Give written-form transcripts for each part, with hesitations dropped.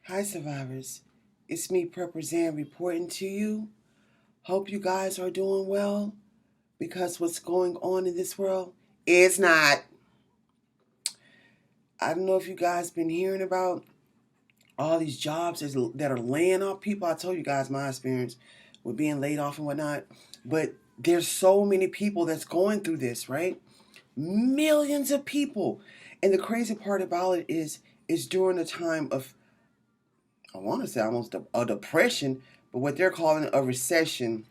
Hi, survivors. It's me, Zan, reporting to you. Hope you guys are doing well because what's going on in this world is not. I don't know if you guys been hearing about all these jobs that are laying off people. I told you guys my experience with being laid off and whatnot. But there's so many people that's going through this, right? Millions of people. And the crazy part about it is during a time of, I want to say almost a depression, but what they're calling a recession,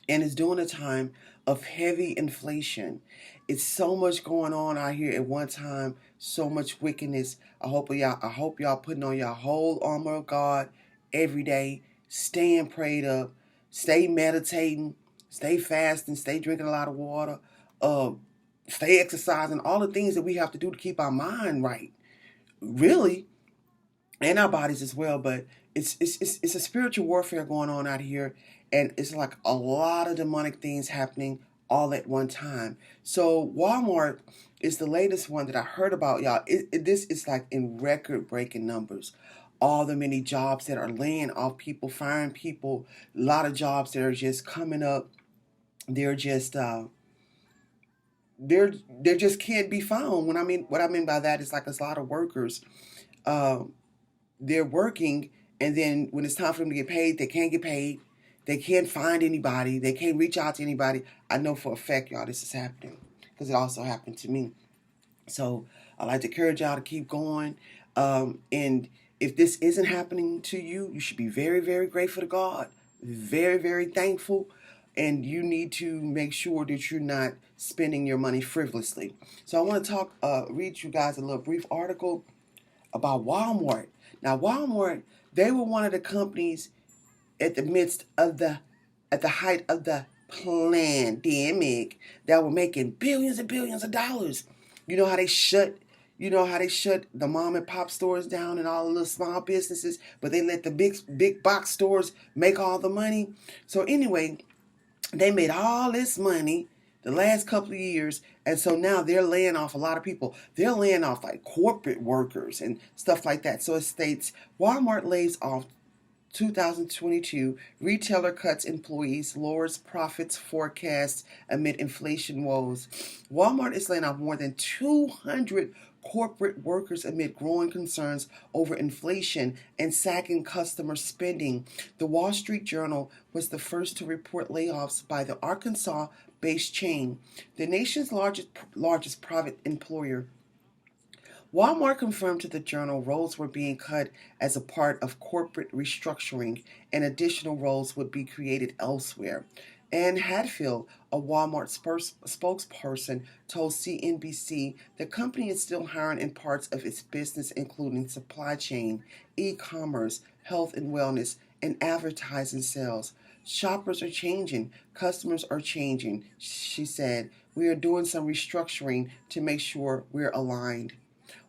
and it's during a time of heavy inflation. It's so much going on out here at one time, so much wickedness. I hope y'all putting on your whole armor of God every day, staying prayed up, stay meditating, stay fasting, stay drinking a lot of water, uh, stay exercising, all the things that we have to do to keep our mind right. Really, and our bodies as well. But it's a spiritual warfare going on out here, and it's like a lot of demonic things happening all at one time. So Walmart is the latest one that I heard about, y'all. This is like in record breaking numbers. All the many jobs that are laying off people, firing people, a lot of jobs that are just coming up. They're just they're just can't be found. What I mean by that is like there's a lot of workers. Um, they're working, and then when it's time for them to get paid, they can't get paid. They can't find anybody. They can't reach out to anybody. I know for a fact, y'all, this is happening because it also happened to me. So I like to encourage y'all to keep going. And if this isn't happening to you, you should be very, very grateful to God. Very, very thankful. And you need to make sure that you're not spending your money frivolously. So I want to read you guys a little brief article about Walmart. Now, Walmart, they were one of the companies at the height of the pandemic that were making billions and billions of dollars. You know how they shut you know how they shut the mom and pop stores down and all the little small businesses, but they let the big box stores make all the money. So anyway, they made all this money the last couple of years, and so now they're laying off a lot of people. They're laying off like corporate workers and stuff like that. So it states Walmart lays off 2022, retailer cuts employees, lowers profits forecasts amid inflation woes. Walmart is laying off more than 200 corporate workers amid growing concerns over inflation and sagging customer spending. The Wall Street Journal was the first to report layoffs by the Arkansas-based chain, the nation's largest private employer. Walmart confirmed to the Journal roles were being cut as a part of corporate restructuring, and additional roles would be created elsewhere. Ann Hadfield, a Walmart spokesperson, told CNBC the company is still hiring in parts of its business, including supply chain, e-commerce, health and wellness, and advertising sales. Shoppers are changing, customers are changing, she said. We are doing some restructuring to make sure we're aligned.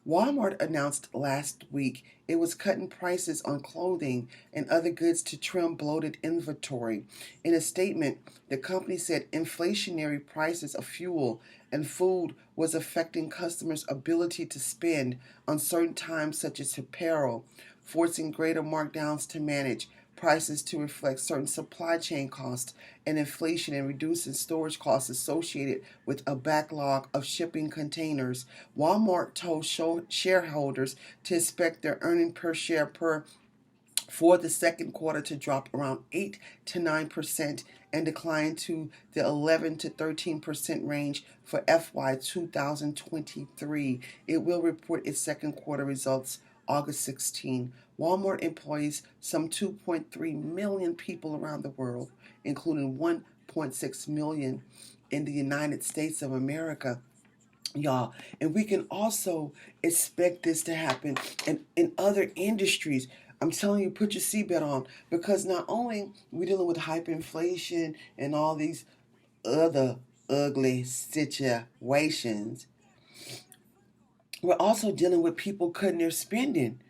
Walmart announced last week it was cutting prices on clothing and other goods to trim bloated inventory. In a statement, the company said inflationary prices of fuel and food was affecting customers' ability to spend on certain times such as apparel, forcing greater markdowns to manage prices to reflect certain supply chain costs and inflation and reducing storage costs associated with a backlog of shipping containers. Walmart told shareholders to expect their earning per share for the second quarter to drop around 8 to 9% and decline to the 11 to 13% range for FY 2023. It will report its second quarter results August 16. Walmart employs some 2.3 million people around the world, including 1.6 million in the United States of America, y'all. And we can also expect this to happen in other industries. I'm telling you, put your seatbelt on, because not only we're dealing with hyperinflation and all these other ugly situations, we're also dealing with people cutting their spending,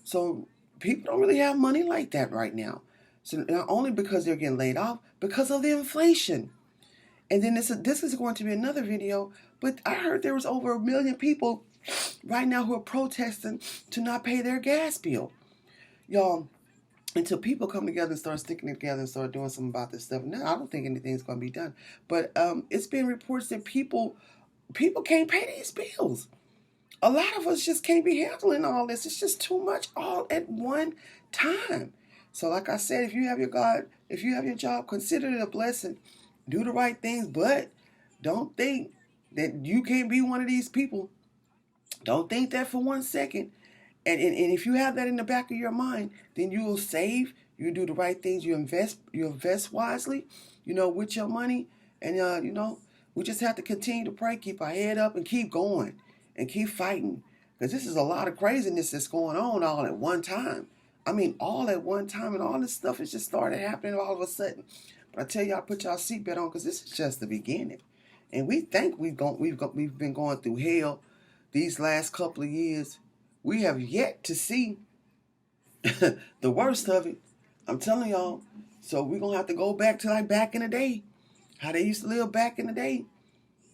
So people don't really have money like that right now. So not only because they're getting laid off, because of the inflation. And then this is going to be another video, but I heard there was over 1 million people right now who are protesting to not pay their gas bill. y'all, until people come together and start sticking together and start doing something about this stuff. Now, I don't think anything's going to be done. But it's been reports that people can't pay these bills. A lot of us just can't be handling all this. It's just too much all at one time. So, like I said, if you have your job, consider it a blessing. Do the right things, but don't think that you can't be one of these people. Don't think that for 1 second. And if you have that in the back of your mind, then you will save. You do the right things. You invest wisely, with your money. And we just have to continue to pray, keep our head up, and keep going, and keep fighting. Because this is a lot of craziness that's going on all at one time. I mean, all at one time, and all this stuff has just started happening all of a sudden. But I tell y'all, put y'all seatbelt on, because this is just the beginning. And we think we've been going through hell these last couple of years. We have yet to see the worst of it. I'm telling y'all. So we're going to have to go back to like back in the day. How they used to live back in the day.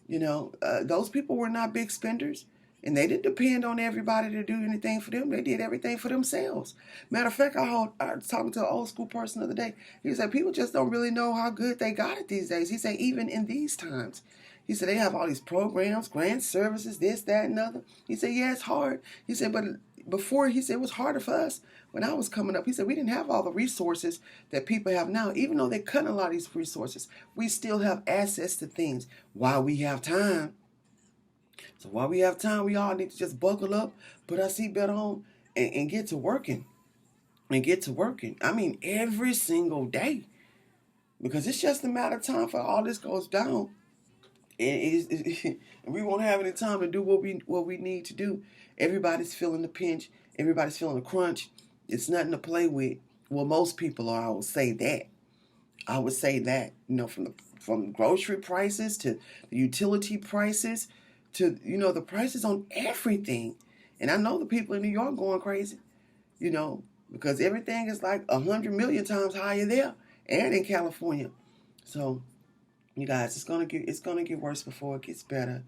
Those people were not big spenders. And they didn't depend on everybody to do anything for them. They did everything for themselves. Matter of fact, I was talking to an old school person the other day. He said, people just don't really know how good they got it these days. He said, even in these times. He said, they have all these programs, grant services, this, that, and other. He said, yeah, it's hard. He said, but before, he said, it was harder for us when I was coming up. He said, we didn't have all the resources that people have now. Even though they're cutting a lot of these resources, we still have access to things while we have time. So while we have time, we all need to just buckle up, put our seatbelt on, and get to working. And get to working. I mean, every single day. Because it's just a matter of time for all this goes down. And we won't have any time to do what we need to do. Everybody's feeling the pinch. Everybody's feeling the crunch. It's nothing to play with. Well, most people are. I would say that. From grocery prices to the utility prices to the prices on everything. And I know the people in New York going crazy. Because everything is like 100 million times higher there and in California. So, you guys, it's gonna get worse before it gets better.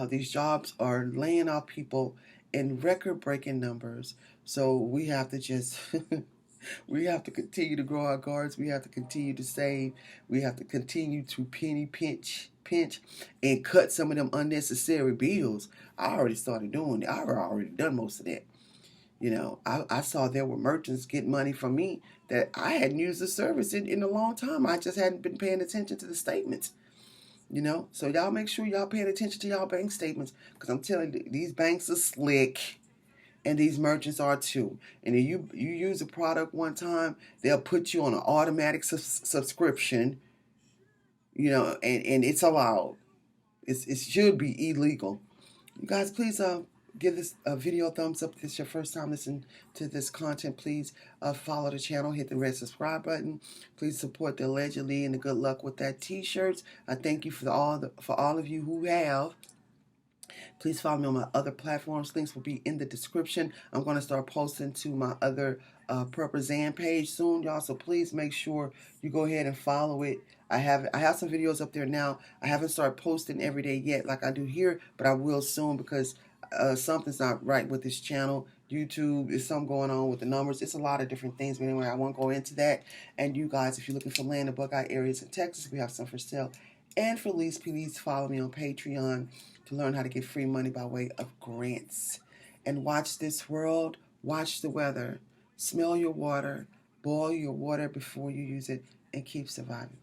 These jobs are laying off people in record-breaking numbers. So we have to just we have to continue to grow our guards. We have to continue to save. We have to continue to penny pinch, and cut some of them unnecessary bills. I already started doing it. I've already done most of that. I saw there were merchants getting money from me that I hadn't used the service in a long time. I just hadn't been paying attention to the statements. So y'all make sure y'all paying attention to y'all bank statements, because I'm telling you, these banks are slick, and these merchants are too. And if you use a product one time, they'll put you on an automatic subscription. And it's allowed. It should be illegal. You guys, please give this video a thumbs up if this is your first time listening to this content. Please follow the channel, hit the red subscribe button. Please support the Allegedly and the Good Luck with That t-shirts. I thank you for all of you who have. Please follow me on my other platforms. Links will be in the description. I'm going to start posting to my other Purpose page soon, y'all. So please make sure you go ahead and follow it. I have some videos up there now. I haven't started posting every day yet like I do here, but I will soon, because something's not right with this channel. YouTube, is something going on with the numbers. It's a lot of different things. But anyway, I won't go into that. And you guys, if you're looking for land in Buckeye areas in Texas, we have some for sale and for lease. Please follow me on Patreon to learn how to get free money by way of grants. And watch this world. Watch the weather. Smell your water. Boil your water before you use it. And keep surviving.